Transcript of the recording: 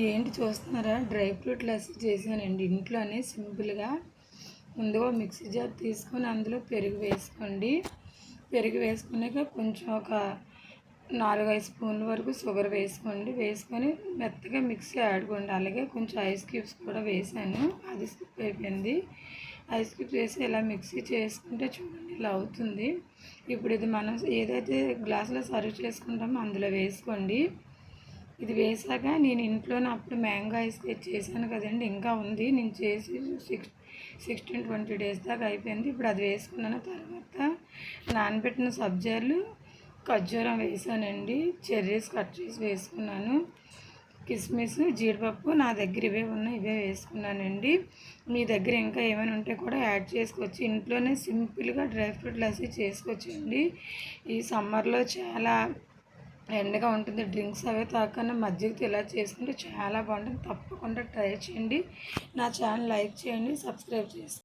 ఏంటి చూస్తున్నారా? Dry fruit lassi చేశానండి ఇంట్లోనే సింపుల్గా. ముందుగా మిక్సీ జార్ తీసుకొని అందులో పెరుగు వేసుకోండి. పెరుగు వేసుకున్నాక కొంచెం ఒక 4-5 స్పూన్ల వరకు షుగర్ వేసుకోండి. వేసుకొని మెత్తగా మిక్సీ ఆడుకోండి. అలాగే కొంచెం ఐస్ క్యూబ్స్ కూడా వేసాను, అది స్కిప్ అయిపోయింది. ఐస్ క్యూబ్స్ వేసి ఇలా మిక్సీ చేసుకుంటే చూడండి ఇలా అవుతుంది. ఇప్పుడు ఇది మనం ఏదైతే గ్లాసులో సర్వ్ చేసుకుంటామో అందులో వేసుకోండి. ఇది వేసాక నేను ఇంట్లోనే అప్పుడు మ్యాంగో ఐస్ చేశాను కదండి, ఇంకా ఉంది. నేను చేసి 16-20 డేస్ దాకా అయిపోయింది. ఇప్పుడు అది వేసుకున్నాను. తర్వాత నానబెట్టిన సబ్జాలు, ఖర్జూరం వేసానండి. చెర్రీస్ కట్ చేసి వేసుకున్నాను. కిస్మిస్, జీడిపప్పు నా దగ్గర ఇవే ఉన్నాయి, ఇవే వేసుకున్నానండి. మీ దగ్గర ఇంకా ఏమైనా ఉంటే కూడా యాడ్ చేసుకోవచ్చు. ఇంట్లోనే సింపుల్గా డ్రై ఫ్రూట్ లస్సీ చేసుకోవచ్చండి. ఈ సమ్మర్లో చాలా ఎండగా ఉంటుంది. డ్రింక్స్ అవే తాకన్నా మజ్జిగతో ఇలా చేసుకుంటే చాలా బాగుంటుంది. తప్పకుండా ట్రై చేయండి. నా ఛానల్ లైక్ చేయండి, సబ్స్క్రైబ్ చేసుకోండి.